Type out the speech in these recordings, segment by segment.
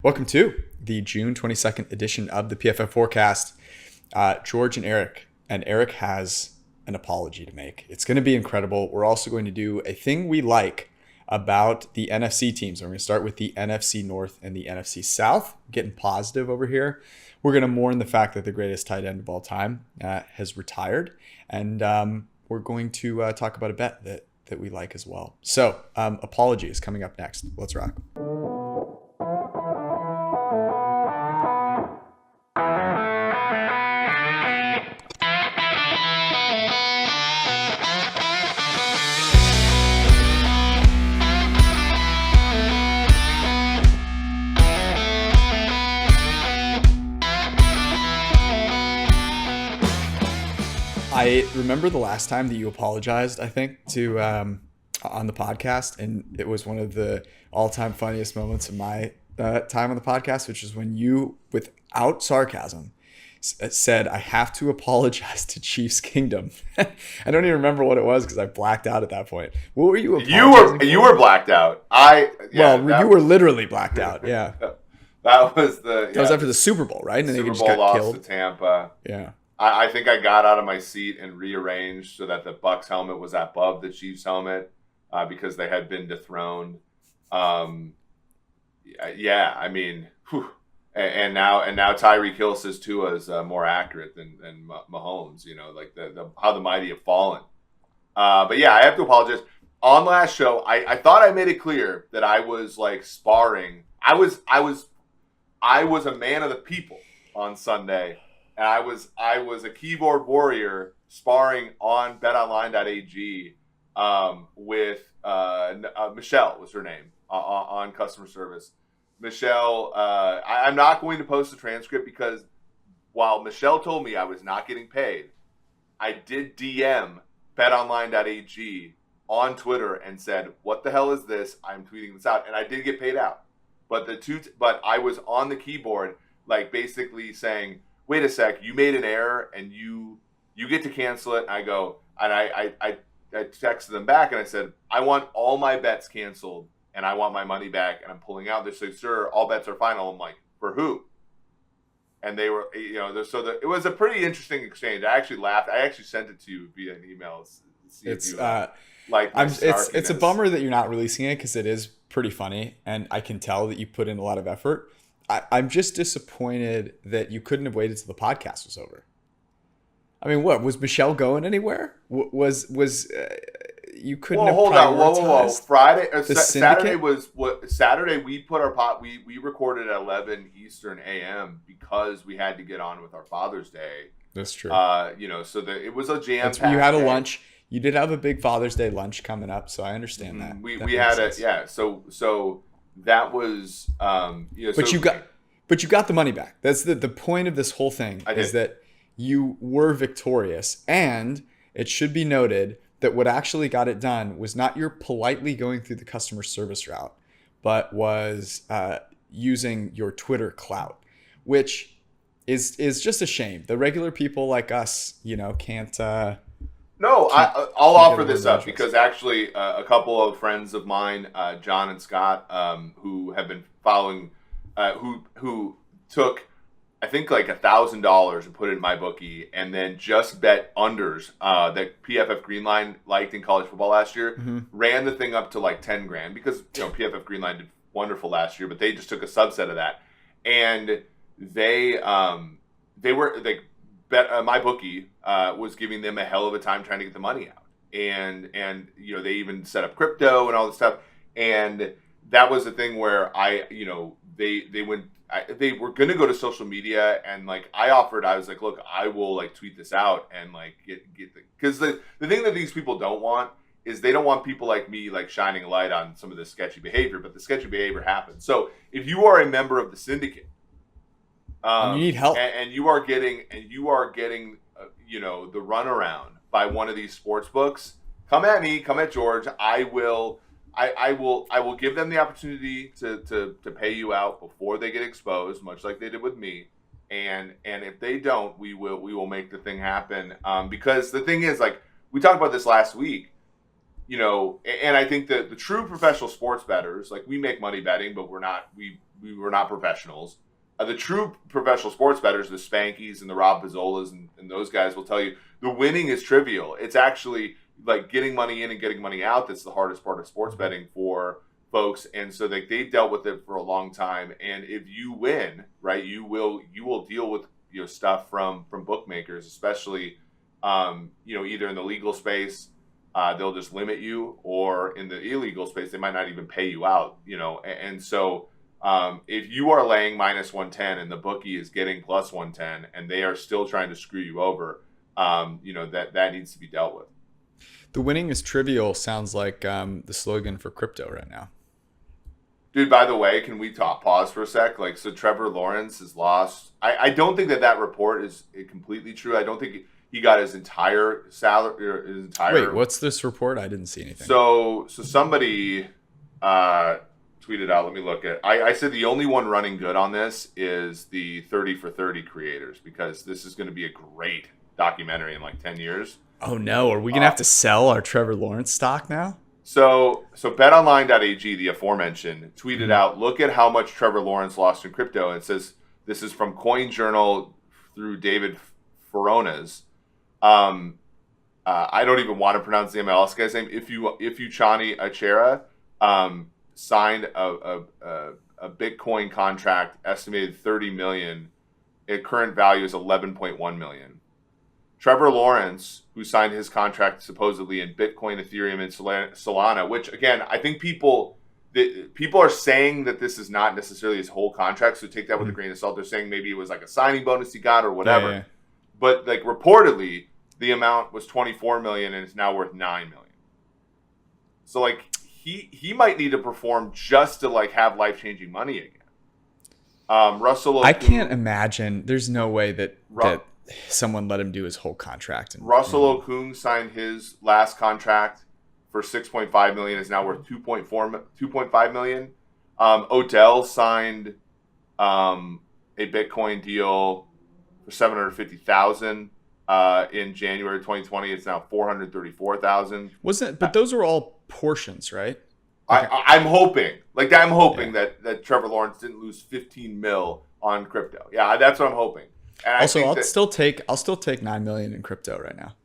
Welcome to the June 22nd edition of the PFF Forecast. George and Eric has an apology to make. It's going to be incredible. We're also going to do a thing we like about the NFC teams. We're going to start with the NFC North and the NFC South. Getting positive over here. We're going to mourn the fact that the greatest tight end of all time has retired. And we're going to talk about a bet that we like as well. So apologies coming up next. Let's rock. I remember the last time that you apologized, I think, to on the podcast, and it was one of the all-time funniest moments of my time on the podcast, which is when you, without sarcasm, said, "I have to apologize to Chiefs Kingdom." I don't even remember what it was because I blacked out at that point. What were you apologizing for? You were blacked out. You were literally blacked out. Yeah. That was after the Super Bowl, right? And then Super they just Bowl got lost killed. to Tampa. Yeah. I think I got out of my seat and rearranged so that the Bucs helmet was above the Chiefs helmet because they had been dethroned. And now Tyreek Hill says Tua is more accurate than Mahomes. You know, like the how the mighty have fallen. But yeah, I have to apologize. On last show, I thought I made it clear that I was like sparring. I was a man of the people on Sunday. And I was a keyboard warrior sparring on betonline.ag with Michelle was her name on customer service. Michelle, I'm not going to post the transcript because while Michelle told me I was not getting paid, I did DM betonline.ag on Twitter and said, "What the hell is this? I'm tweeting this out," and I did get paid out. But I was on the keyboard, like basically saying, "Wait a sec, you made an error and you get to cancel it." And I go, and I texted them back and I said, "I want all my bets canceled and I want my money back and I'm pulling out." They said, "Sir, all bets are final." I'm like, "For who?" And they were, it was a pretty interesting exchange. I actually laughed. I actually sent it to you via an email. It's a bummer that you're not releasing it because it is pretty funny and I can tell that you put in a lot of effort. I'm just disappointed that you couldn't have waited till the podcast was over. I mean, what was Michelle going anywhere? Was you couldn't have prioritized? Whoa! Friday, Saturday was what? Saturday we put our pot. We recorded at 11 Eastern AM because we had to get on with our Father's Day. That's true. So it was a jam. You had a lunch. You did have a big Father's Day lunch coming up, so I understand that. We had it. Yeah. So. That was, But you got the money back. That's the point of this whole thing is that you were victorious. And it should be noted that what actually got it done was not your politely going through the customer service route, but was using your Twitter clout, which is just a shame. The regular people like us, can't. No, I'll offer this up because actually a couple of friends of mine, John and Scott, who have been following, who took, I think like $1,000 and put it in my bookie and then just bet unders that PFF Greenline liked in college football last year, ran the thing up to like 10 grand because, PFF Greenline did wonderful last year, but they just took a subset of that. And they were like, my bookie was giving them a hell of a time trying to get the money out, and they even set up crypto and all this stuff, and that was the thing where they were going to go to social media and like I was like, look, I will like tweet this out and like get because the thing that these people don't want is they don't want people like me like shining a light on some of this sketchy behavior, but the sketchy behavior happens. So if you are a member of the syndicate. You need help, and you are getting the runaround by one of these sports books. Come at me, come at George. I will give them the opportunity to pay you out before they get exposed, much like they did with me. And if they don't, we will make the thing happen. Because the thing is, like we talked about this last week, and I think that the true professional sports bettors, like we make money betting, but we we were not professionals. The true professional sports bettors, the Spankies and the Rob Pizzolas and those guys will tell you the winning is trivial. It's actually like getting money in and getting money out that's the hardest part of sports betting for folks. And so they've dealt with it for a long time. And if you win, right, you will deal with stuff from bookmakers, especially either in the legal space. They'll just limit you, or in the illegal space, they might not even pay you out, and so if you are laying minus 110 and the bookie is getting plus 110 and they are still trying to screw you over, that needs to be dealt with. The winning is trivial sounds like the slogan for crypto right now. Dude, by the way, can we pause for a sec? So Trevor Lawrence has lost. I don't think that report is completely true. I don't think he got his entire salary. Or his entire. Wait, what's this report? I didn't see anything. So somebody tweeted out. Let me look at. I said the only one running good on this is the 30 for 30 creators, because this is going to be a great documentary in like 10 years. Oh no, are we going to have to sell our Trevor Lawrence stock now? So betonline.ag, the aforementioned, tweeted out, look at how much Trevor Lawrence lost in crypto. And it says, this is from Coin Journal through David Feronas. I don't even want to pronounce the MLS guy's name. If you Chani Achera signed a Bitcoin contract estimated 30 million, at current value is 11.1 million. Trevor Lawrence, who signed his contract supposedly in Bitcoin, Ethereum, and Solana, which again, I think people are saying that this is not necessarily his whole contract, so take that with a grain of salt. They're saying maybe it was like a signing bonus he got or whatever. Yeah. But like reportedly, the amount was 24 million and it's now worth 9 million. So like he might need to perform just to like have life-changing money again. Russell Okung, I can't imagine. There's no way that someone let him do his whole contract. Russell Okung signed his last contract for 6.5 million, is now worth 2.5 million. Odell signed a Bitcoin deal for 750,000 in January 2020. It's now 434,000. But those are all portions, right? Okay. I'm hoping that Trevor Lawrence didn't lose 15 mil on crypto. Yeah, that's what I'm hoping. And also, I'll still take 9 million in crypto right now.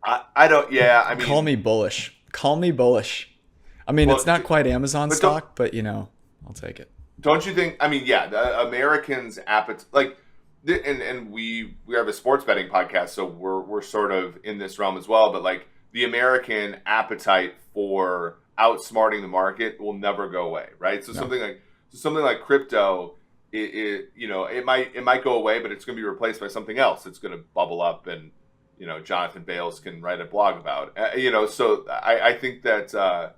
I don't. Yeah, I mean, call me bullish. I mean, it's not quite Amazon stock, but I'll take it. Don't you think? I mean, yeah, the Americans' appetite, and we have a sports betting podcast, so we're sort of in this realm as well. But like the American appetite for outsmarting the market will never go away, right? So something like crypto. It might go away, but it's going to be replaced by something else. It's going to bubble up, and Jonathan Bales can write a blog about. So I think that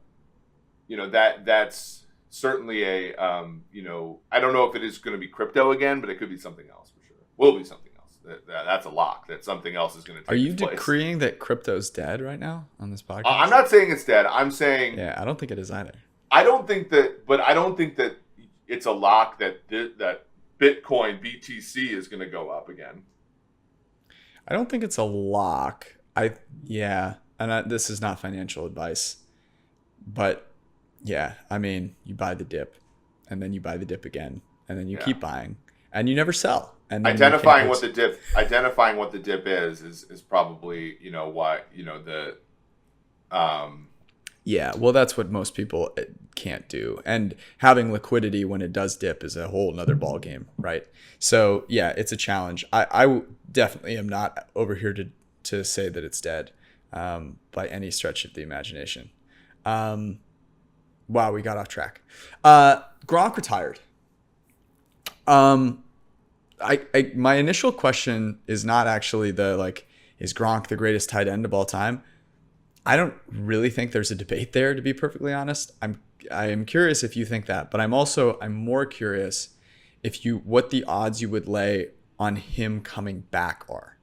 that's certainly a I don't know if it is going to be crypto again, but it could be something else for sure. Will be something else. That's a lock. That something else is going to take place. Are you decreeing that crypto's dead right now on this podcast? I'm not saying it's dead. I'm saying I don't think it is either. I don't think that. It's a lock that Bitcoin BTC is going to go up again. I don't think it's a lock. This is not financial advice, but I mean, you buy the dip, and then you buy the dip again, and then you keep buying, and you never sell. And identifying what the dip is probably why the. Yeah, well, that's what most people can't do. And having liquidity when it does dip is a whole nother ballgame, right? So, yeah, it's a challenge. I definitely am not over here to say that it's dead by any stretch of the imagination. Wow, we got off track. Gronk retired. My initial question is not actually is Gronk the greatest tight end of all time? I don't really think there's a debate there, to be perfectly honest. I am curious if you think that, but I'm more curious what the odds you would lay on him coming back are.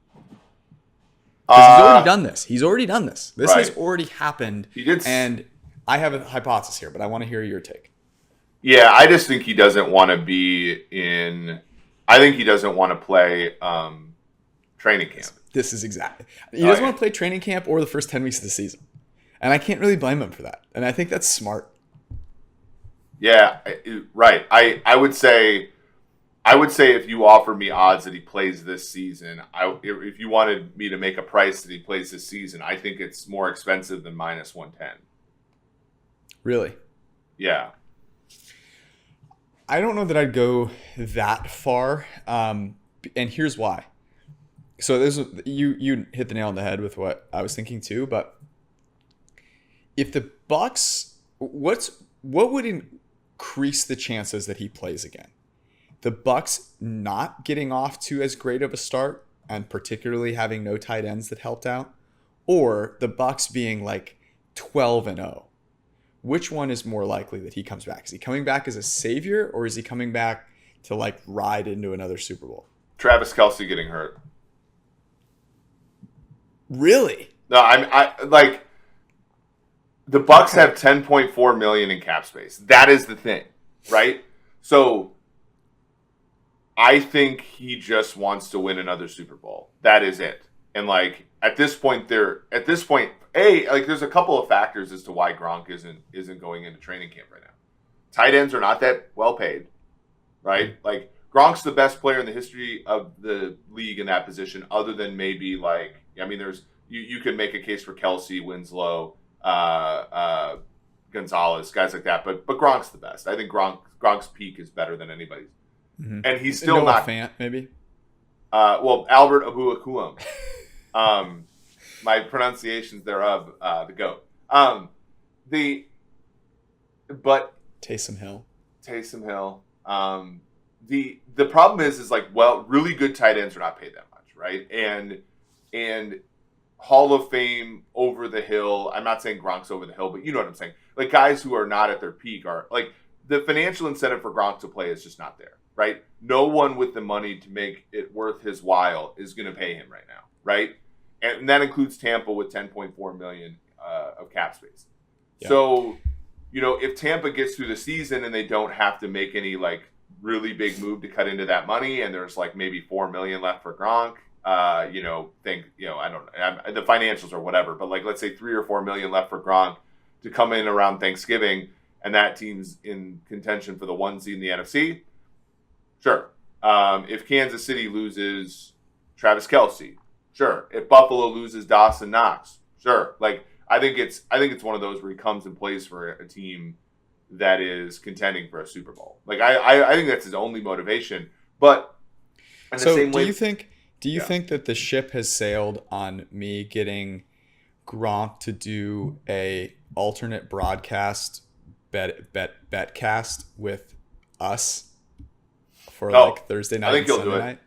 Because he's already done this. This has already happened. He did, and I have a hypothesis here, but I want to hear your take. Yeah, I just think he doesn't want to be in. I think he doesn't want to play training camp. This is exactly. He doesn't want to play training camp or the first 10 weeks of the season. And I can't really blame him for that. And I think that's smart. Yeah, right. I would say if you offer me odds that he plays this season, if you wanted me to make a price that he plays this season, I think it's more expensive than -110. Really? Yeah. I don't know that I'd go that far, and here's why. So you hit the nail on the head with what I was thinking too. But if the Bucks, what would increase the chances that he plays again? The Bucks not getting off to as great of a start, and particularly having no tight ends that helped out, or the Bucks being like 12-0. Which one is more likely that he comes back? Is he coming back as a savior, or is he coming back to like ride into another Super Bowl? Travis Kelce getting hurt. Really? No, I like the Bucks have 10.4 million in cap space. That is the thing, right? So I think he just wants to win another Super Bowl. That is it. And like at this point, there's a couple of factors as to why Gronk isn't going into training camp right now. Tight ends are not that well paid, right? Like Gronk's the best player in the history of the league in that position, other than maybe like, I mean, there's you could make a case for Kelce, Winslow, Gonzalez, guys like that, but Gronk's the best. I think Gronk's peak is better than anybody's, and he's still Noah not Fant, maybe. Well, Albert Abuakulam. My pronunciations thereof, the GOAT. But Taysom Hill. The problem is like, well, really good tight ends are not paid that much, right? And Hall of Fame over the hill. I'm not saying Gronk's over the hill, but you know what I'm saying. Like guys who are not at their peak are like the financial incentive for Gronk to play is just not there, right? No one with the money to make it worth his while is going to pay him right now, right? And that includes Tampa with 10.4 million of cap space. Yeah. So, you know, if Tampa gets through the season and they don't have to make any like really big move to cut into that money, and there's like maybe 4 million left for Gronk, I don't know, the financials or whatever, but like let's say 3 or 4 million left for Gronk to come in around Thanksgiving, and that team's in contention for the 1 seed in the NFC. Sure. If Kansas City loses Travis Kelce, sure. If Buffalo loses Dawson Knox, sure. Like I think it's one of those where he comes and plays for a team that is contending for a Super Bowl. Like I think that's his only motivation. But in the same way, do you think that the ship has sailed on me getting Gronk to do a alternate broadcast betcast with us for like Thursday night and Sunday night?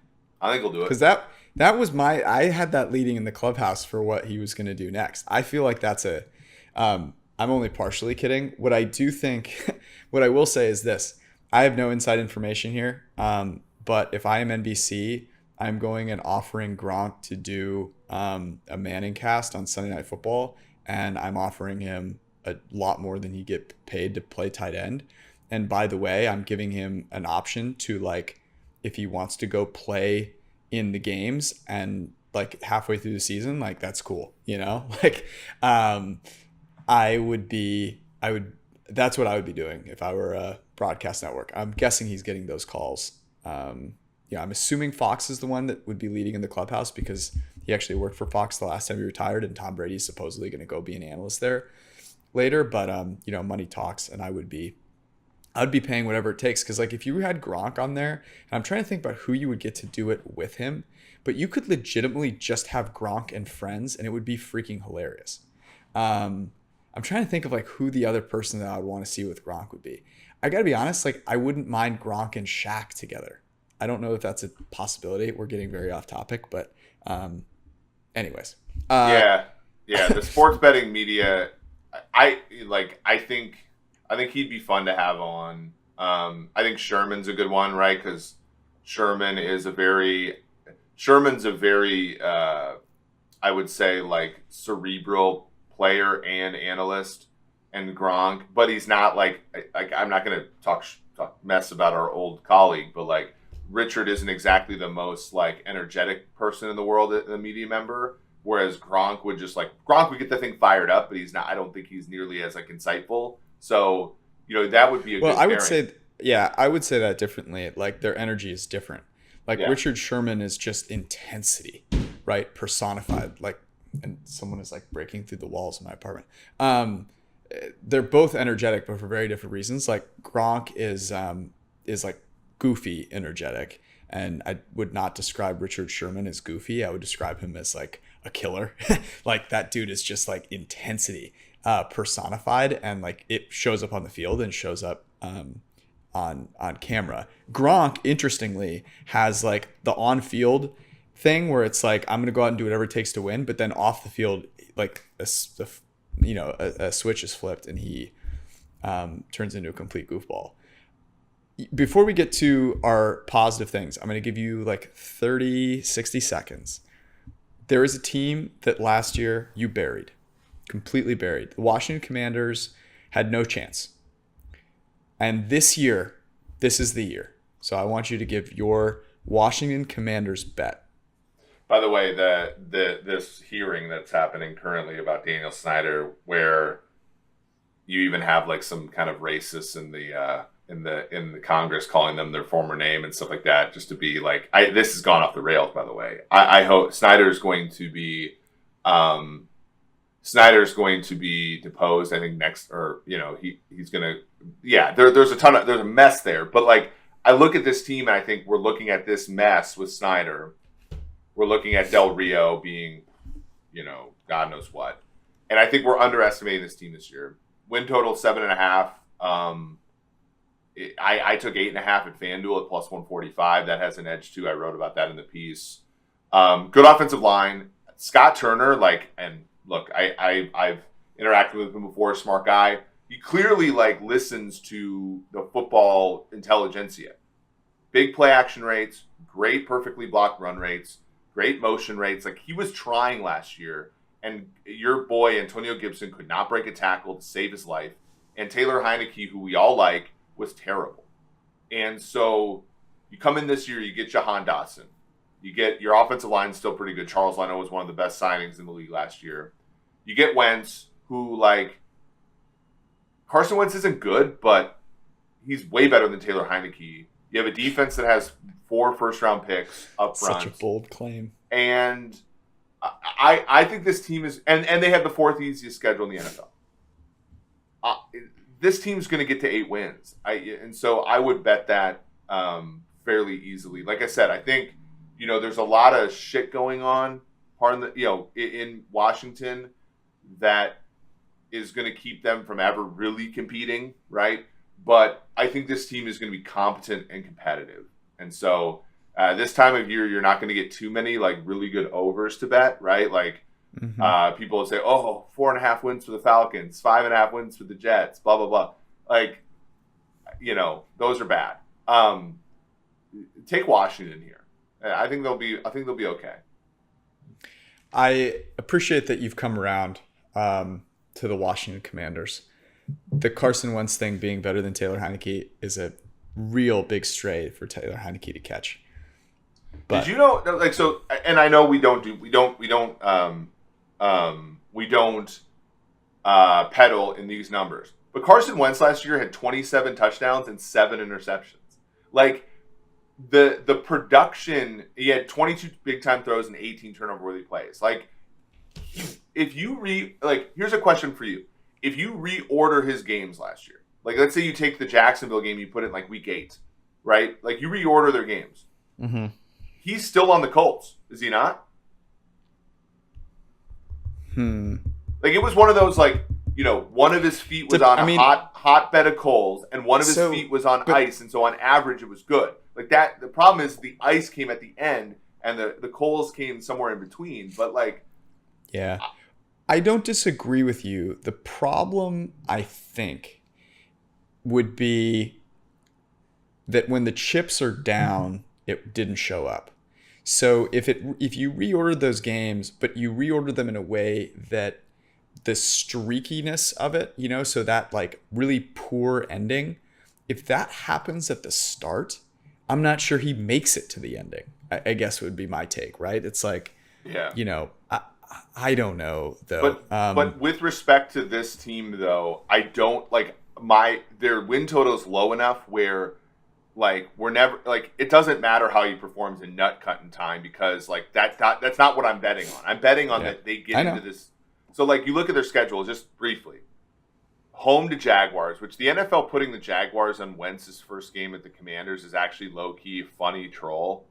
I think he'll do it. Because that was I had that leading in the clubhouse for what he was going to do next. I feel like that's I'm only partially kidding. What I do think, what I will say is this: I have no inside information here. But if I am NBC, I'm going and offering Gronk to do a Manning cast on Sunday Night Football, and I'm offering him a lot more than he get paid to play tight end. And by the way, I'm giving him an option to like, if he wants to go play in the games and like halfway through the season, like that's cool, you know? Like that's what I would be doing if I were a broadcast network. I'm guessing he's getting those calls. I'm assuming Fox is the one that would be leading in the clubhouse because he actually worked for Fox the last time he retired, and Tom Brady's supposedly going to go be an analyst there later. But money talks, and I'd be paying whatever it takes. Because like if you had Gronk on there, and I'm trying to think about who you would get to do it with him, but you could legitimately just have Gronk and friends, and it would be freaking hilarious. I'm trying to think of like who the other person that I would want to see with Gronk would be. I got to be honest, like I wouldn't mind Gronk and Shaq together. I don't know if that's a possibility. We're getting very off topic, but anyways. The sports betting media, I think he'd be fun to have on. I think Sherman's a good one, right? Because Sherman's a very, I would say like cerebral player and analyst, and Gronk, but he's not like I'm not going to talk mess about our old colleague, but like Richard isn't exactly the most like energetic person in the world, a media member, whereas Gronk would get the thing fired up, but he's not. I don't think he's nearly as like insightful. So that would be a Well, good I would pairing. say, yeah, I would say that differently. Like their energy is different. Like Yeah. Richard Sherman is just intensity, right? Personified. Like, and someone is like breaking through the walls of my apartment. They're both energetic, but for very different reasons. Like Gronk is like goofy energetic, and I would not describe Richard Sherman as goofy. I would describe him as like a killer. Like that dude is just like intensity personified, and like it shows up on the field and shows up on camera. Gronk, interestingly, has like the on field thing where it's like I'm gonna go out and do whatever it takes to win, but then off the field, like a switch is flipped and he turns into a complete goofball. Before we get to our positive things, I'm going to give you like 60 seconds. There is a team that last year you buried, completely buried. The Washington Commanders had no chance. And this year, this is the year. So I want you to give your Washington Commanders bet. By the way, this hearing that's happening currently about Daniel Snyder, where you even have like some kind of racists in the Congress calling them their former name and stuff like that, just to be like, this has gone off the rails. By the way, I hope Snyder is going to be deposed. I think next, or he's gonna. Yeah, there's a mess there, but like I look at this team and I think we're looking at this mess with Snyder. We're looking at Del Rio being, God knows what. And I think we're underestimating this team this year. Win total 7.5. I took 8.5 at FanDuel at plus 145. That has an edge too. I wrote about that in the piece. Good offensive line. Scott Turner, and look, I've interacted with him before, smart guy. He clearly listens to the football intelligentsia. Big play action rates, great perfectly blocked run rates, great motion rates. Like he was trying last year, and your boy Antonio Gibson could not break a tackle to save his life. And Taylor Heineke, who we all like, was terrible. And so you come in this year, you get Jahan Dotson. You get your offensive line still pretty good. Charles Leno was one of the best signings in the league last year. You get Wentz, who Carson Wentz isn't good, but he's way better than Taylor Heineke. You have a defense that has 4 first-round picks up front. Such a bold claim. And I think this team is – and they have the 4th easiest schedule in the NFL. This team's going to get to 8 wins. And so I would bet that fairly easily. Like I said, I think, there's a lot of shit going on in Washington that is going to keep them from ever really competing, right? But I think this team is going to be competent and competitive. And so this time of year, you're not going to get too many really good overs to bet, right? People will say, 4.5 wins for the Falcons, 5.5 wins for the Jets, blah, blah, blah. Those are bad. Take Washington here. I think they'll be okay. I appreciate that you've come around to the Washington Commanders. The Carson Wentz thing being better than Taylor Heineke is a real big stray for Taylor Heineke to catch. But, did you know, and I know we don't pedal in these numbers, but Carson Wentz last year had 27 touchdowns and 7 interceptions. The production, he had 22 big time throws and 18 turnover worthy plays. If you here's a question for you. If you reorder his games last year, let's say you take the Jacksonville game, you put it in week 8, right? You reorder their games. Mm-hmm. He's still on the Colts, is he not? It was one of those one of his feet was on a hot bed of coals, and one of his feet was on ice, and so on average it was good. That. The problem is the ice came at the end, and the coals came somewhere in between. But yeah, I don't disagree with you. The problem, I think, would be that when the chips are down, it didn't show up. So if you reordered those games, but you reordered them in a way that the streakiness of it, so that really poor ending, if that happens at the start, I'm not sure he makes it to the ending. I guess would be my take, right? It's yeah. I don't know though. But with respect to this team though, I don't their win total is low enough where like we're never like it doesn't matter how he performs in nut cutting time because like that's not what I'm betting on. I'm betting on that they get into this. So like you look at their schedule just briefly. Home to Jaguars, which the NFL putting the Jaguars on Wentz's first game at the Commanders is actually low key funny troll.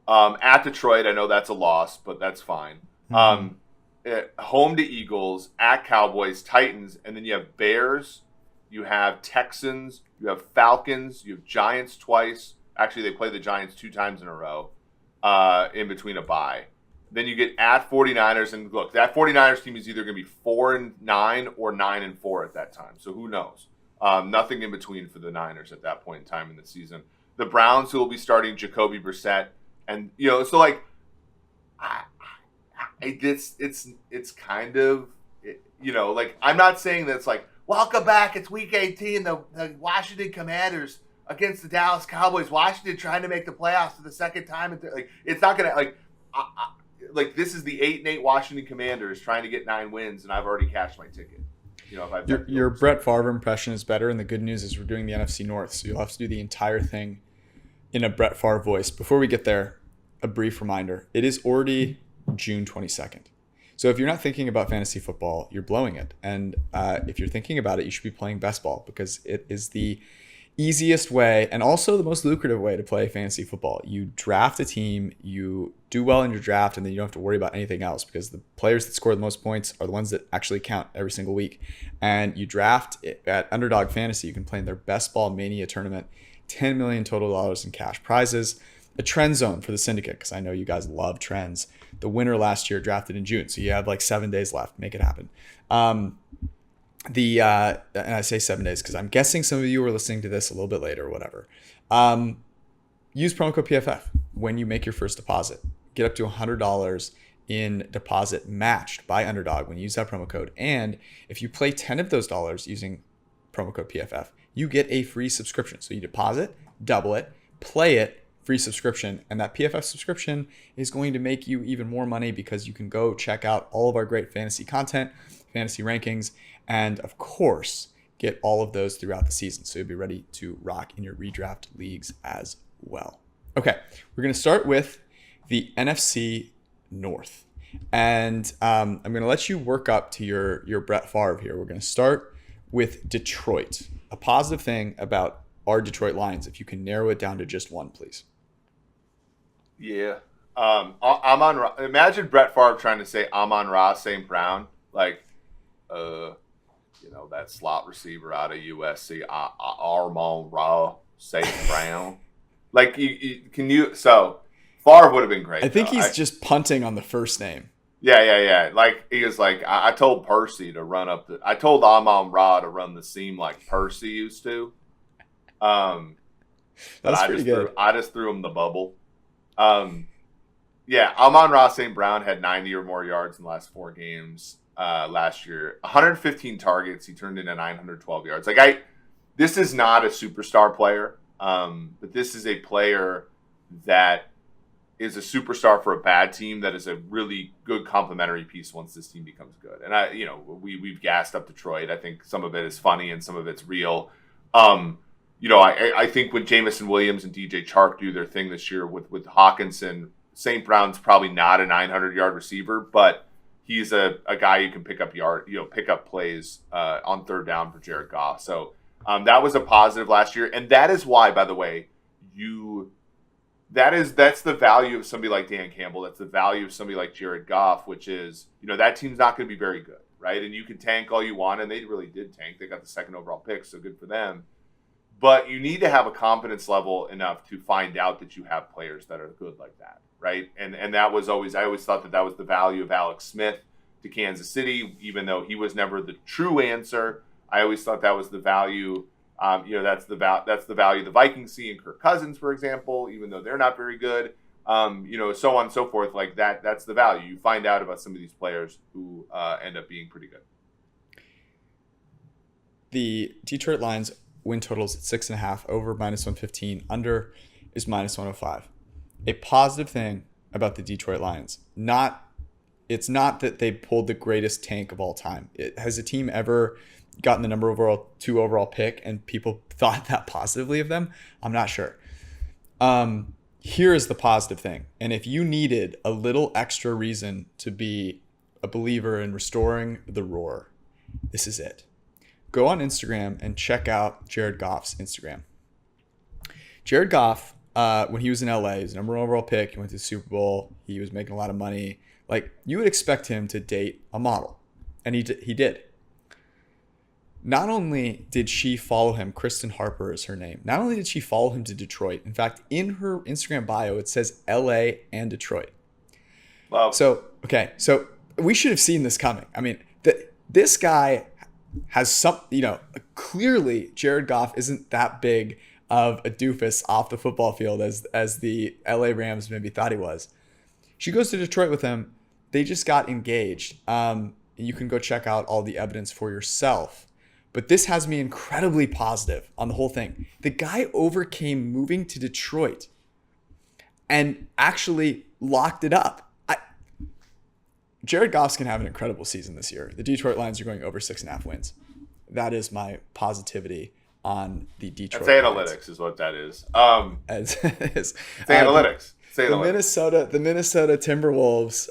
At Detroit, I know that's a loss, but that's fine. Home to Eagles, at Cowboys, Titans, and then you have Bears, you have Texans, you have Falcons, you have Giants twice. Actually, they play the Giants 2 times in a row in between a bye. Then you get at 49ers, and look, that 49ers team is either going to be 4-9 or 9-4 at that time. So who knows? Nothing in between for the Niners at that point in time in the season. The Browns, who will be starting Jacoby Brissett, and so like, it's kind of like I'm not saying that it's like welcome back. It's week 18. The Washington Commanders against the Dallas Cowboys. Washington trying to make the playoffs for the second time. Like it's not gonna like this is the 8-8 Washington Commanders trying to get 9 wins, and I've already cashed my ticket. If your Brett Favre impression is better, and the good news is we're doing the NFC North, so you'll have to do the entire thing in a Brett Favre voice. Before we get there, a brief reminder: it is already June 22nd. So if you're not thinking about fantasy football, you're blowing it. And if you're thinking about it, you should be playing best ball because it is the easiest way and also the most lucrative way to play fantasy football. You draft a team, you do well in your draft, and then you don't have to worry about anything else because the players that score the most points are the ones that actually count every single week. And you draft at Underdog Fantasy. You can play in their Best Ball Mania tournament, $10 million total dollars in cash prizes, a trend zone for the syndicate because I know you guys love trends. The winner last year drafted in June, so you have like 7 days left. Make it happen. And I say 7 days because I'm guessing some of you are listening to this a little bit later or whatever. Use promo code PFF when you make your first deposit. Get up to $100 in deposit matched by Underdog when you use that promo code. And if you play 10 of those dollars using promo code PFF, you get a free subscription. So you deposit, double it, play it, free subscription, and that PFF subscription is going to make you even more money because you can go check out all of our great fantasy content, fantasy rankings, and of course, get all of those throughout the season. So you'll be ready to rock in your redraft leagues as well. Okay, we're going to start with the NFC North. And I'm going to let you work up to your Brett Favre here. We're going to start with Detroit. A positive thing about our Detroit Lions, if you can narrow it down to just one, please. Yeah. Imagine Brett Favre trying to say Amon-Ra St. Brown. Like, that slot receiver out of USC, Amon-Ra St. Brown. Like, so Favre would have been great. I think he's just punting on the first name. Yeah. Like, he was like, I told Percy to run up I told Amon-Ra to run the seam like Percy used to. That's pretty good. I just threw him the bubble. Amon-Ra St. Brown had 90 or more yards in the last 4 games last year. 115 targets. He turned into 912 yards. Like this is not a superstar player, but this is a player that is a superstar for a bad team that is a really good complementary piece once this team becomes good. And we've gassed up Detroit. I think some of it is funny and some of it's real. I think when Jamison Williams and DJ Chark do their thing this year with Hawkinson, St. Brown's probably not a 900-yard receiver, but he's a guy you can pick up plays on third down for Jared Goff. So that was a positive last year, and that is why, by the way, that's the value of somebody like Dan Campbell. That's the value of somebody like Jared Goff, which is that team's not going to be very good, right? And you can tank all you want, and they really did tank. They got the 2nd overall pick, so good for them. But you need to have a confidence level enough to find out that you have players that are good like that, right? And that was I always thought that was the value of Alex Smith to Kansas City, even though he was never the true answer. I always thought that was the value. That's the value the Vikings see in Kirk Cousins, for example, even though they're not very good. So on and so forth. Like that. That's the value. You find out about some of these players who end up being pretty good. The Detroit Lions win totals at 6.5, over -115, under is -105. A positive thing about the Detroit Lions, it's not that they pulled the greatest tank of all time. Has a team ever gotten the number 2 overall pick and people thought that positively of them, I'm not sure. Here is the positive thing. And if you needed a little extra reason to be a believer in restoring the roar, this is it. Go on Instagram and check out Jared Goff's Instagram. Jared Goff, when he was in LA, he was number 1 overall pick. He went to the Super Bowl. He was making a lot of money. Like, you would expect him to date a model. And he did. Not only did she follow him, Kristen Harper is her name. Not only did she follow him to Detroit, in fact, in her Instagram bio, it says LA and Detroit. Wow. So we should have seen this coming. I mean, this guy has some, clearly Jared Goff isn't that big of a doofus off the football field as the LA Rams maybe thought he was. She goes to Detroit with him. They just got engaged. You can go check out all the evidence for yourself. But this has me incredibly positive on the whole thing. The guy overcame moving to Detroit and actually locked it up. Jared Goff's going to have an incredible season this year. The Detroit Lions are going over 6.5 wins. That is my positivity on the Detroit That's Lions. analytics is what that is. It's Analytics. The Minnesota Timberwolves,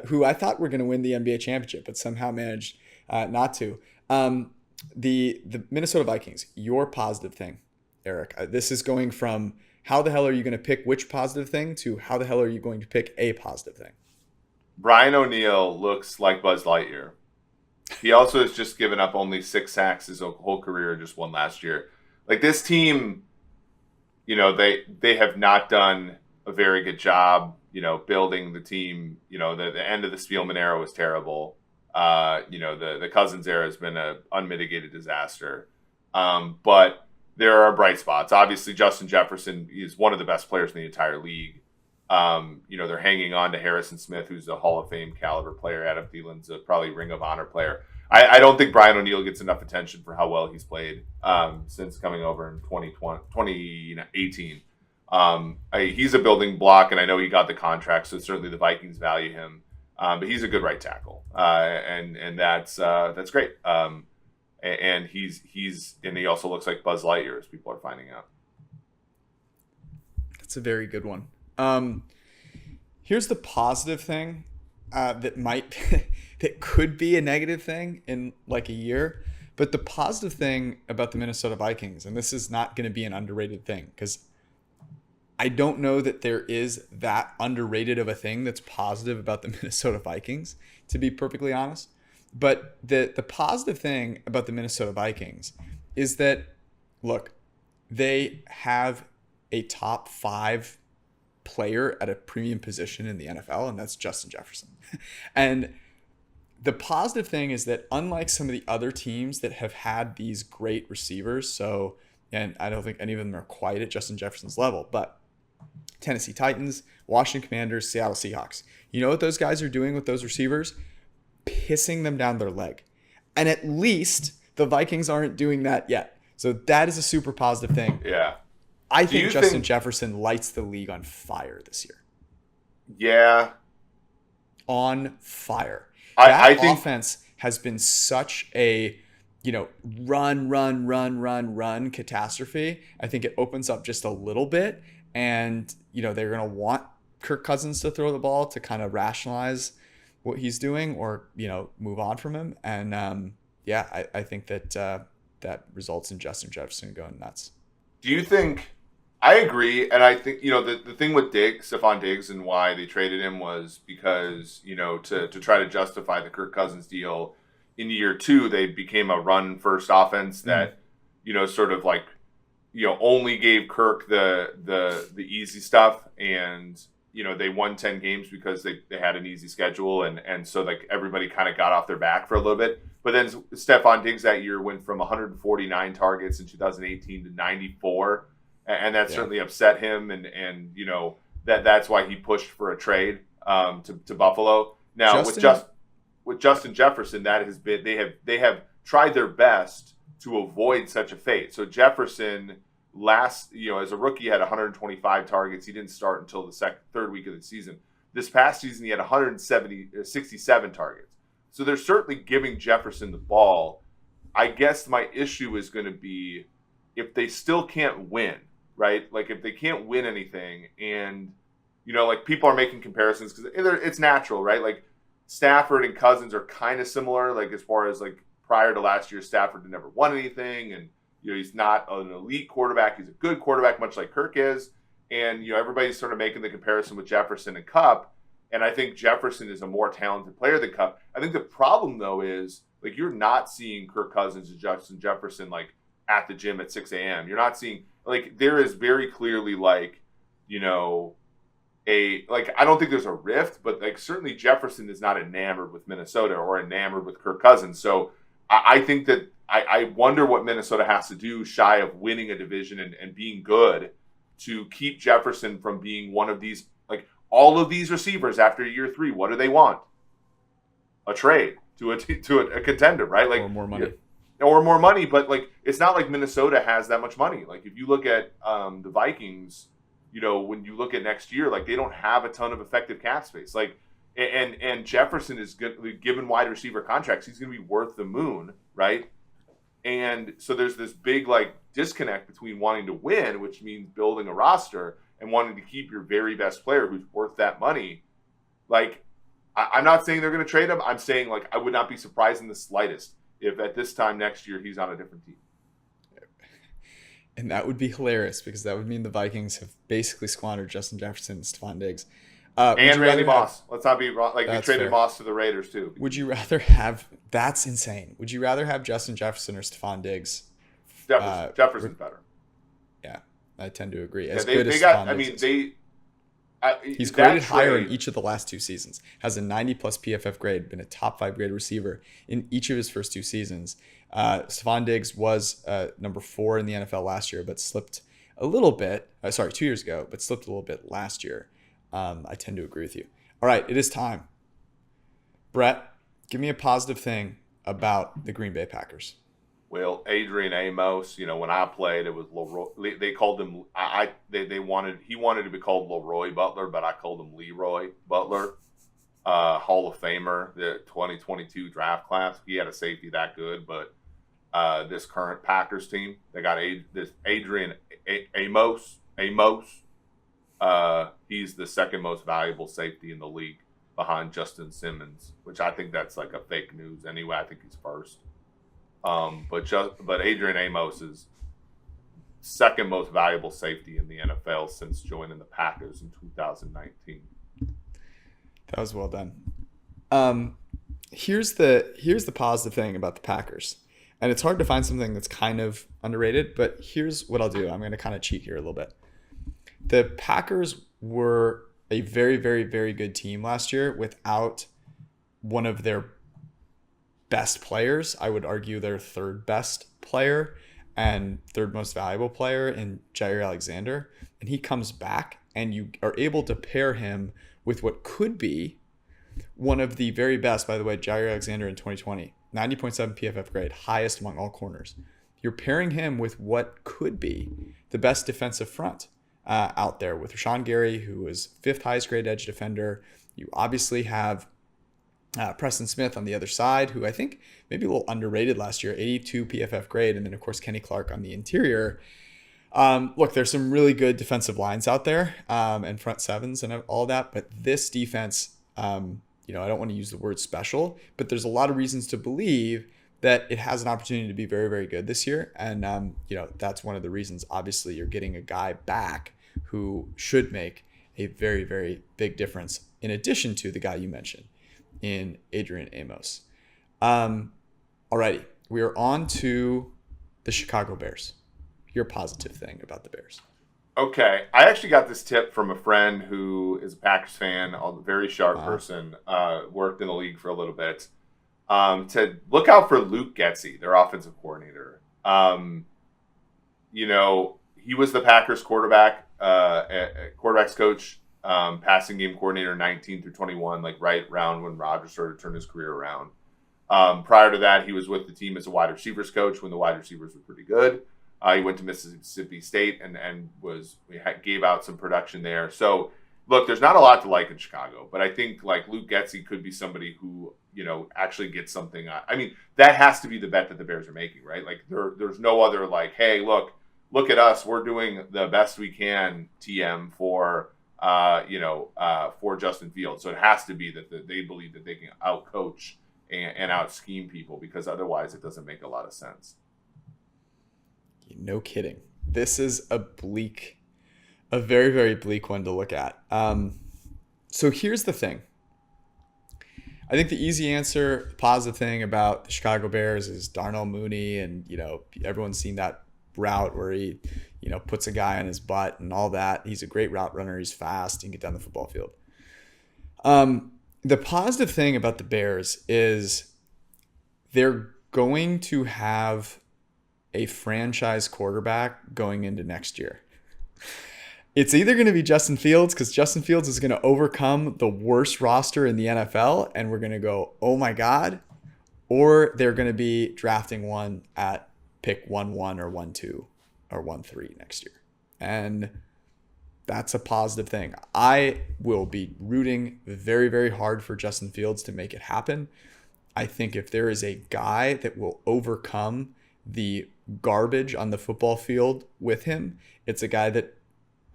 who I thought were going to win the NBA championship, but somehow managed not to. The Minnesota Vikings, your positive thing, Eric. This is going from how the hell are you going to pick which positive thing to how the hell are you going to pick a positive thing? Brian O'Neill looks like Buzz Lightyear. He also has just given up only 6 sacks his whole career, just one last year. Like, this team, they have not done a very good job, building the team. The end of the Spielman era was terrible. The Cousins era has been an unmitigated disaster. But there are bright spots. Obviously, Justin Jefferson is one of the best players in the entire league. They're hanging on to Harrison Smith, who's a Hall of Fame caliber player. Adam Thielen's a probably Ring of Honor player. I don't think Brian O'Neill gets enough attention for how well he's played since coming over in 2018. He's a building block, and I know he got the contract, so certainly the Vikings value him. But he's a good right tackle, and that's great. And he also looks like Buzz Lightyear, as people are finding out. That's a very good one. Here's the positive thing that could be a negative thing in like a year. But the positive thing about the Minnesota Vikings, and this is not going to be an underrated thing, because I don't know that there is that underrated of a thing that's positive about the Minnesota Vikings, to be perfectly honest. But the positive thing about the Minnesota Vikings is that, look, they have a top 5 player at a premium position in the NFL, and that's Justin Jefferson. And the positive thing is that unlike some of the other teams that have had these great receivers, and I don't think any of them are quite at Justin Jefferson's level, but Tennessee Titans, Washington Commanders, Seattle Seahawks. You know what those guys are doing with those receivers? Pissing them down their leg. And at least the Vikings aren't doing that yet. So that is a super positive thing. Yeah. I think Justin Jefferson lights the league on fire this year. Yeah. On fire. I That think offense has been such a, run catastrophe. I think it opens up just a little bit. And, they're going to want Kirk Cousins to throw the ball to kind of rationalize what he's doing or, move on from him. And, I think that that results in Justin Jefferson going nuts. Do you think – I agree. And I think, the thing with Stephon Diggs and why they traded him was because, to try to justify the Kirk Cousins deal in year 2, they became a run-first offense that, sort of like, only gave Kirk the easy stuff, and they won 10 games because they had an easy schedule, and so like everybody kind of got off their back for a little bit. But then Stephon Diggs that year went from 149 targets in 2018 to 94, and that certainly upset him, and that's why he pushed for a trade to Buffalo. Now with Justin Jefferson, that has been they have tried their best to avoid such a fate. So Jefferson as a rookie had 125 targets. He didn't start until the third week of the season. This past season, he had 67 targets. So they're certainly giving Jefferson the ball. I guess my issue is going to be if they still can't win, right? Like if they can't win anything, and like people are making comparisons because it's natural, right? Like Stafford and Cousins are kind of similar, like as far as like prior to last year, Stafford had never won anything, and he's not an elite quarterback. He's a good quarterback, much like Kirk is. And everybody's sort of making the comparison with Jefferson and Kupp, and I think Jefferson is a more talented player than Kupp. I think the problem though is like you're not seeing Kirk Cousins and Justin Jefferson like at the gym at 6 a.m. You're not seeing like there is very clearly like I don't think there's a rift, but like certainly Jefferson is not enamored with Minnesota or enamored with Kirk Cousins. So I think that I wonder what Minnesota has to do shy of winning a division and being good to keep Jefferson from being one of these, like all of these receivers after year 3. What do they want? A trade to a contender, right? Like or more money. Or more money, but like it's not like Minnesota has that much money. Like if you look at the Vikings, when you look at next year, like they don't have a ton of effective cap space. Like and Jefferson is good, given wide receiver contracts, he's going to be worth the moon, right? And so there's this big like disconnect between wanting to win, which means building a roster, and wanting to keep your very best player who's worth that money. Like I'm not saying they're going to trade him. I'm saying like I would not be surprised in the slightest if at this time next year he's on a different team. And that would be hilarious because that would mean the Vikings have basically squandered Justin Jefferson and Stephon Diggs. And Randy Moss. Let's not be wrong. Like, they traded fair. Moss to the Raiders, too. Would you rather have – that's insane. Would you rather have Justin Jefferson or Stephon Diggs? Jefferson's better. Yeah, I tend to agree. He's graded higher in each of the last 2 seasons. Has a 90-plus PFF grade, been a top 5 grade receiver in each of his first 2 seasons. Stephon Diggs was number 4 in the NFL last year, but slipped a little bit. 2 years ago, but slipped a little bit last year. I tend to agree with you. All right, it is time. Brett, give me a positive thing about the Green Bay Packers. Well, Adrian Amos, when I played, it was Leroy. They called him. He wanted to be called Leroy Butler, but I called him Leroy Butler. Hall of Famer, the 2022 draft class. He had a safety that good, but this current Packers team, they got this Adrian Amos. He's the second most valuable safety in the league behind Justin Simmons, which I think that's like a fake news anyway. I think he's first. But Adrian Amos is second most valuable safety in the NFL since joining the Packers in 2019. That was well done. Here's the positive thing about the Packers. And it's hard to find something that's kind of underrated, but here's what I'll do. I'm going to kind of cheat here a little bit. The Packers were a very, very, very good team last year without one of their best players. I would argue their third best player and third most valuable player in Jair Alexander. And he comes back and you are able to pair him with what could be one of the very best, by the way, Jair Alexander in 2020, 90.7 PFF grade, highest among all corners. You're pairing him with what could be the best defensive front out there with Rashawn Gary, who was 5th highest grade edge defender. You obviously have Preston Smith on the other side, who I think maybe a little underrated last year, 82 PFF grade. And then, of course, Kenny Clark on the interior. Look, there's some really good defensive lines out there and front sevens and all that. But this defense, I don't want to use the word special, but there's a lot of reasons to believe that it has an opportunity to be very, very good this year. And, that's one of the reasons. Obviously, you're getting a guy back who should make a very, very big difference in addition to the guy you mentioned in Adrian Amos. Alrighty, we are on to the Chicago Bears. Your positive thing about the Bears. Okay, I actually got this tip from a friend who is a Packers fan, a very sharp person, worked in the league for a little bit, to look out for Luke Getsy, their offensive coordinator. He was the Packers quarterbacks coach, passing game coordinator 19 through 21, like right around when Rodgers started to turn his career around. Prior to that, he was with the team as a wide receivers coach when the wide receivers were pretty good. He went to Mississippi State and gave out some production there. So look, there's not a lot to like in Chicago, but I think like Luke Getsy could be somebody who, actually gets something. I mean, that has to be the bet that the Bears are making, right? Like there's no other like, hey, look at us. We're doing the best we can, TM, for Justin Fields. So it has to be that they believe that they can outcoach and out scheme people, because otherwise it doesn't make a lot of sense. No kidding. This is a very, very bleak one to look at. So here's the thing. I think the easy answer, positive thing about the Chicago Bears is Darnell Mooney, and everyone's seen that route where he puts a guy on his butt and all that. He's a great route runner. He's fast. He can get down the football field. The positive thing about the Bears is they're going to have a franchise quarterback going into next year. It's either going to be Justin Fields, because Justin Fields is going to overcome the worst roster in the NFL, and we're going to go, oh my God, or they're going to be drafting one at pick 1-1 or 1-2 or 1-3 next year. And that's a positive thing. I will be rooting very, very hard for Justin Fields to make it happen. I think if there is a guy that will overcome the garbage on the football field with him, it's a guy that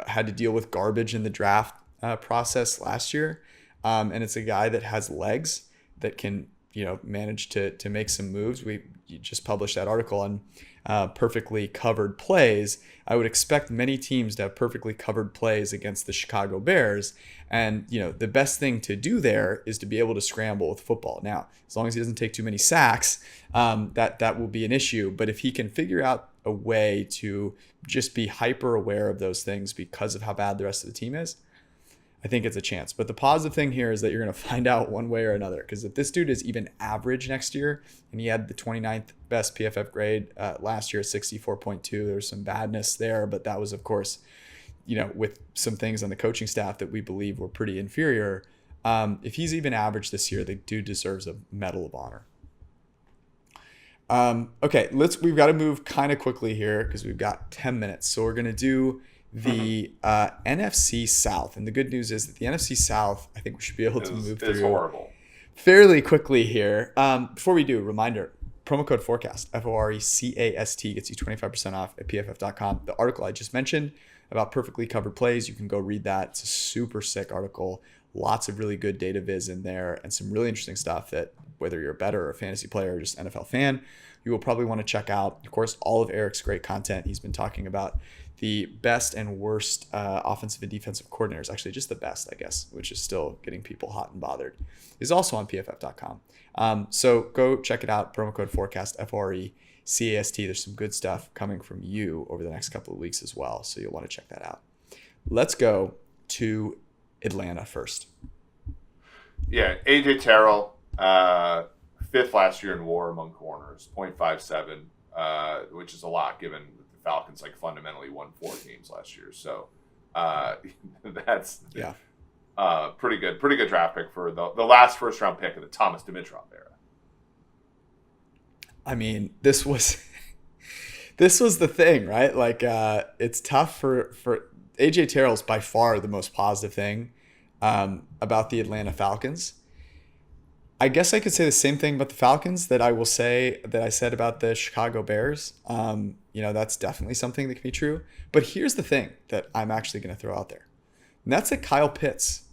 had to deal with garbage in the draft process last year. And it's a guy that has legs that can, manage to make some moves. You just published that article on perfectly covered plays. I would expect many teams to have perfectly covered plays against the Chicago Bears. And, the best thing to do there is to be able to scramble with football. Now, as long as he doesn't take too many sacks, that will be an issue. But if he can figure out a way to just be hyper aware of those things because of how bad the rest of the team is, I think it's a chance. But the positive thing here is that you're going to find out one way or another. Because if this dude is even average next year, and he had the 29th best PFF grade last year, 64.2, there's some badness there. But that was, of course, with some things on the coaching staff that we believe were pretty inferior. If he's even average this year, the dude deserves a Medal of Honor. Okay, we've got to move kind of quickly here because we've got 10 minutes. So we're going to do the NFC South. And the good news is that the NFC South, I think we should be able to move through horrible fairly quickly here. Before we do, reminder, promo code FORECAST, FORECAST, gets you 25% off at pff.com. The article I just mentioned about perfectly covered plays, you can go read that. It's a super sick article. Lots of really good data viz in there and some really interesting stuff that, whether you're a bettor or a fantasy player or just NFL fan, you will probably want to check out. Of course, all of Eric's great content. He's been talking about the best and worst offensive and defensive coordinators, actually just the best, I guess, which is still getting people hot and bothered, is also on pff.com. So go check it out. Promo code FORECAST, FORECAST. There's some good stuff coming from you over the next couple of weeks as well. So you'll want to check that out. Let's go to Atlanta first. Yeah, AJ Terrell, fifth last year in WAR among corners, 0.57, which is a lot given the Falcons fundamentally won 4 games last year. So that's pretty good draft pick for the last first round pick of the Thomas Dimitroff era. I mean, this was the thing, right? It's tough for AJ Terrell's by far the most positive thing about the Atlanta Falcons. I guess I could say the same thing about the Falcons that I will say that I said about the Chicago Bears. That's definitely something that can be true. But here's the thing that I'm actually going to throw out there. And that's that Kyle Pitts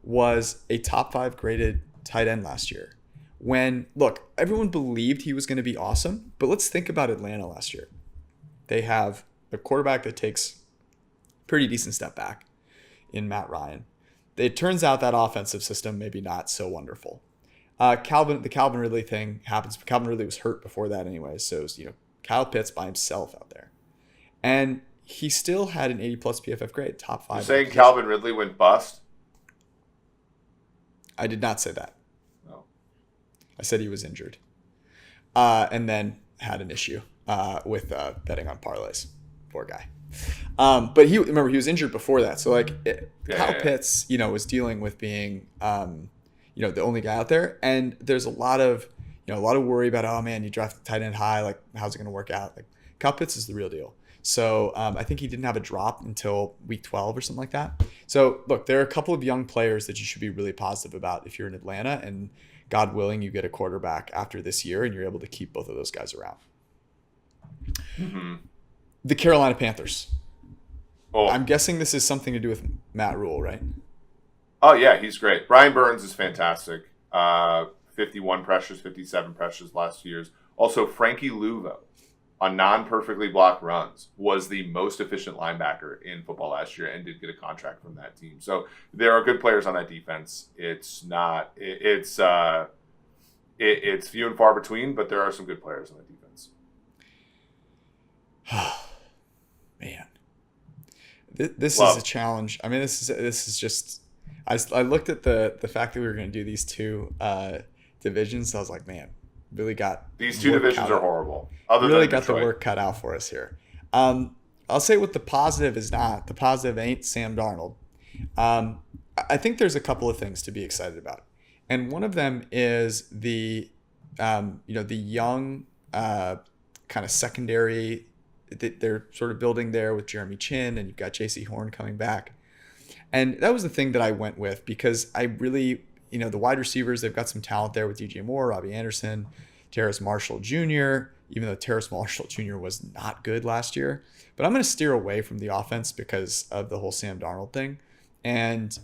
was a top 5 graded tight end last year. When, look, everyone believed he was going to be awesome. But let's think about Atlanta last year. They have a quarterback that takes pretty decent step back in Matt Ryan. It turns out that offensive system maybe not so wonderful. The Calvin Ridley thing happens. Calvin Ridley was hurt before that anyway. So it was, Kyle Pitts by himself out there. And he still had an 80 plus PFF grade, top 5. You're saying Calvin Ridley went bust? I did not say that. No. I said he was injured. And then had an issue with betting on parlays. Poor guy. But he was injured before that. So Kyle Pitts, was dealing with being the only guy out there. And there's a lot of worry about, oh man, you draft tight end high, how's it going to work out? Kyle Pitts is the real deal. So I think he didn't have a drop until week 12 or something like that. So look, there are a couple of young players that you should be really positive about if you're in Atlanta, and God willing, you get a quarterback after this year and you're able to keep both of those guys around. Mm-hmm. The Carolina Panthers. Oh. I'm guessing this is something to do with Matt Rule, right? Oh, yeah, he's great. Brian Burns is fantastic. 51 pressures, 57 pressures last 2 years. Also, Frankie Luvo on non-perfectly blocked runs was the most efficient linebacker in football last year and did get a contract from that team. So there are good players on that defense. It's few and far between, but there are some good players on that defense. Man, this is a challenge. I mean, this is just. I looked at the fact that we were going to do these two divisions. So I was like, man, really got these two divisions are horrible. Really got the work cut out for us here. I'll say what the positive is not. The positive ain't Sam Darnold. I think there's a couple of things to be excited about, and one of them is the young kind of secondary that they're sort of building there with Jeremy Chin, and you've got J.C. Horn coming back. And that was the thing that I went with because I really, the wide receivers, they've got some talent there with DJ Moore, Robbie Anderson, Terrace Marshall Jr., even though Terrace Marshall Jr. was not good last year. But I'm going to steer away from the offense because of the whole Sam Darnold thing. And,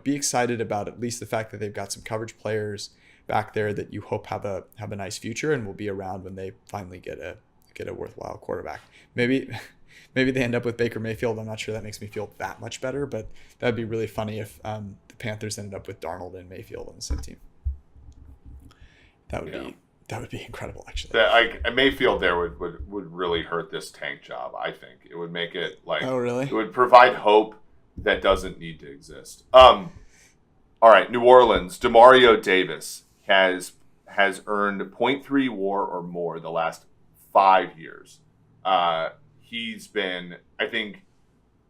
be excited about at least the fact that they've got some coverage players back there that you hope have a nice future and will be around when they finally get a worthwhile quarterback. Maybe they end up with Baker Mayfield. I'm not sure that makes me feel that much better, but that would be really funny if the Panthers ended up with Darnold and Mayfield on the same team. That would be incredible, actually. Mayfield there would really hurt this tank job. I think it would make it oh really? It would provide hope that doesn't need to exist. All right, New Orleans. Demario Davis has earned 0.3 WAR or more the last 5 years. He's been, I think,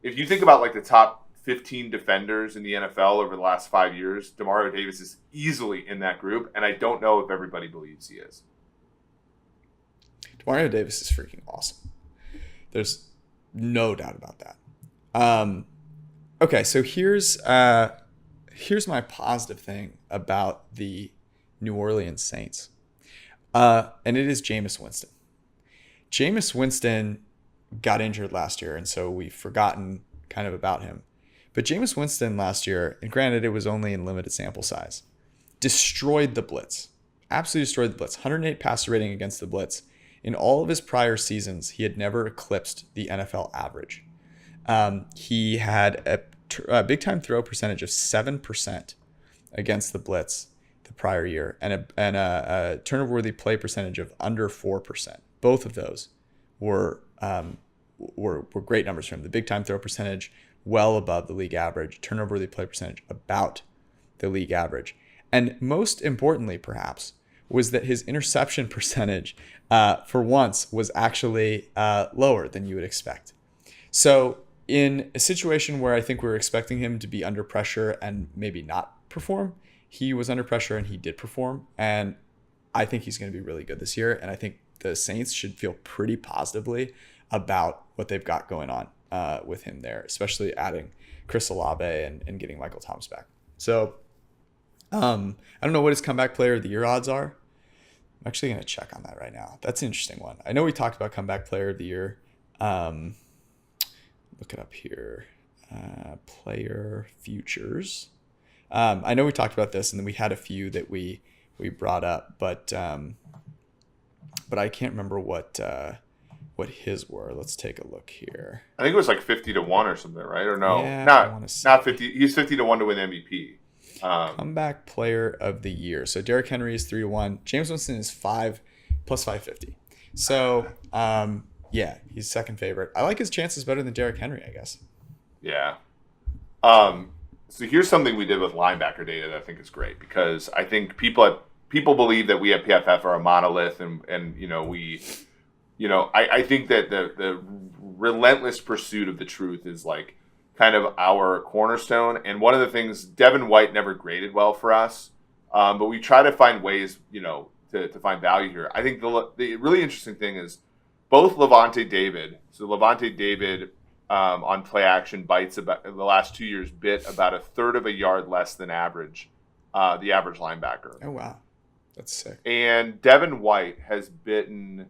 if you think about like the top 15 defenders in the NFL over the last 5 years, Demario Davis is easily in that group, and I don't know if everybody believes he is. Demario Davis is freaking awesome. There's no doubt about that. Okay, so here's my positive thing about the New Orleans Saints, and it is Jameis Winston. Jameis Winston got injured last year, and so we've forgotten kind of about him. But Jameis Winston last year, and granted it was only in limited sample size, destroyed the blitz. Absolutely destroyed the blitz. 108 passer rating against the blitz. In all of his prior seasons, he had never eclipsed the NFL average. He had a big-time throw percentage of 7% against the blitz the prior year, and a turnover-worthy play percentage of under 4%. Both of those were great numbers for him. The big-time throw percentage well above the league average, turnover-worthy play percentage about the league average. And most importantly, perhaps, was that his interception percentage, for once, was actually lower than you would expect. So in a situation where I think we were expecting him to be under pressure and maybe not perform, he was under pressure and he did perform. And I think he's going to be really good this year. And I think the Saints should feel pretty positively about what they've got going on with him there, especially adding Chris Olave and getting Michael Thomas back. So I don't know what his comeback player of the year odds are. I'm actually going to check on that right now. That's an interesting one. I know we talked about comeback player of the year. Look it up here. Player futures. I know we talked about this, and then we had a few that we brought up, but I can't remember what his were. Let's take a look here. I think it was like 50-1 or something, right? Or no, yeah, not 50. He's 50-1 to win MVP. Comeback player of the year. So Derrick Henry is 3-1. James Winston is 5 plus 550. So yeah, he's second favorite. I like his chances better than Derrick Henry, I guess. Yeah. So here's something we did with linebacker data that I think is great, because I think people believe that we at PFF are a monolith, and I think that the relentless pursuit of the truth is like kind of our cornerstone. And one of the things, Devin White never graded well for us, but we try to find ways, to find value here. I think the really interesting thing is both Levante David. So Levante David on play action bites about the last 2 years bit about a third of a yard less than average, the average linebacker. Oh wow, that's sick. And Devin White has bitten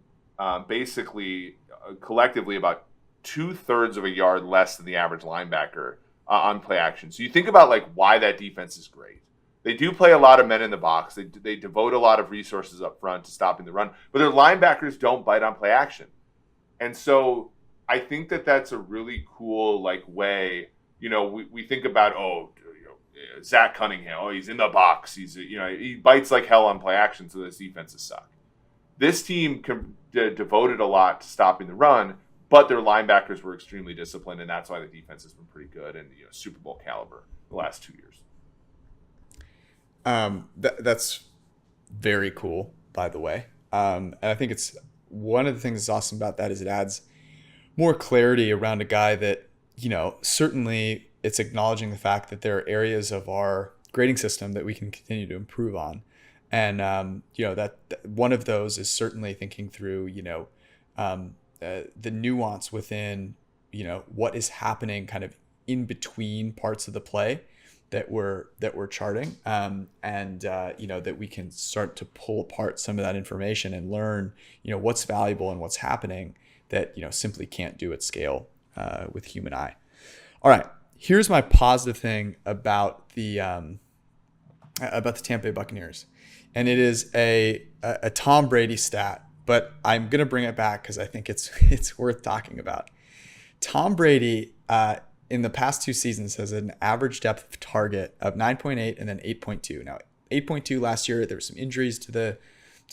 basically collectively about 2/3 of a yard less than the average linebacker on play action. So you think about like why that defense is great. They do play a lot of men in the box. They devote a lot of resources up front to stopping the run, but their linebackers don't bite on play action. And so I think that that's a really cool like way. You know, we think about Zach Cunningham. Oh, he's in the box. He bites like hell on play action, so those defenses suck. This team devoted a lot to stopping the run, but their linebackers were extremely disciplined, and that's why the defense has been pretty good and Super Bowl caliber the last 2 years. That's very cool, by the way. And I think it's one of the things that's awesome about that is it adds more clarity around a guy that, certainly it's acknowledging the fact that there are areas of our grading system that we can continue to improve on. And, that one of those is certainly thinking through, the nuance within, what is happening kind of in between parts of the play that we're charting, that we can start to pull apart some of that information and learn, what's valuable and what's happening that, simply can't do at scale with human eye. All right, here's my positive thing about the Tampa Bay Buccaneers, and it is a Tom Brady stat, but I'm gonna bring it back because I think it's worth talking about. Tom Brady in the past 2 seasons has an average depth of target of 9.8 and then 8.2. Now 8.2 last year, there were some injuries to the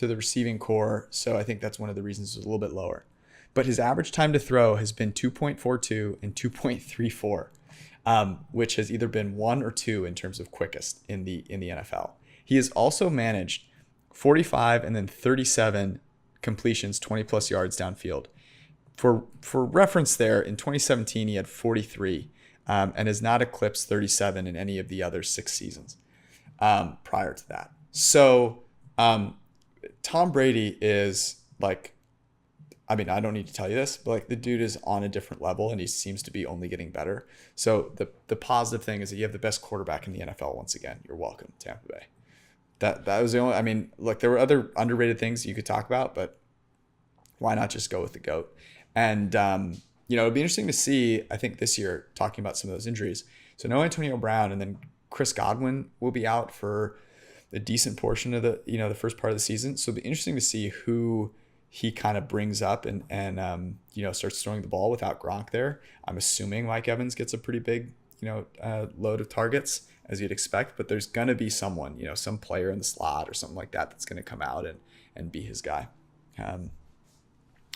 receiving core, so I think that's one of the reasons it was a little bit lower. But his average time to throw has been 2.42 and 2.34, which has either been 1 or 2 in terms of quickest in the NFL. He has also managed 45 and then 37 completions, 20 plus yards downfield. For reference there, in 2017, he had 43 and has not eclipsed 37 in any of the other 6 seasons prior to that. So Tom Brady is like, I don't need to tell you this, but like the dude is on a different level and he seems to be only getting better. So the positive thing is that you have the best quarterback in the NFL once again. You're welcome, Tampa Bay. That was the only, look, there were other underrated things you could talk about, but why not just go with the GOAT? And, it'll be interesting to see, I think this year, talking about some of those injuries. So no Antonio Brown, and then Chris Godwin will be out for a decent portion of the first part of the season. So it'll be interesting to see who he kind of brings up and starts throwing the ball without Gronk there. I'm assuming Mike Evans gets a pretty big, load of targets as you'd expect, but there's going to be someone, some player in the slot or something like that that's going to come out and be his guy.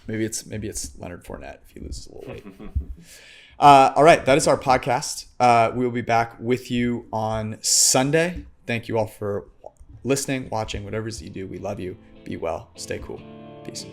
Maybe it's Leonard Fournette if he loses a little weight. All right, that is our podcast. We will be back with you on Sunday. Thank you all for listening, watching, whatever it is you do. We love you. Be well. Stay cool. Peace.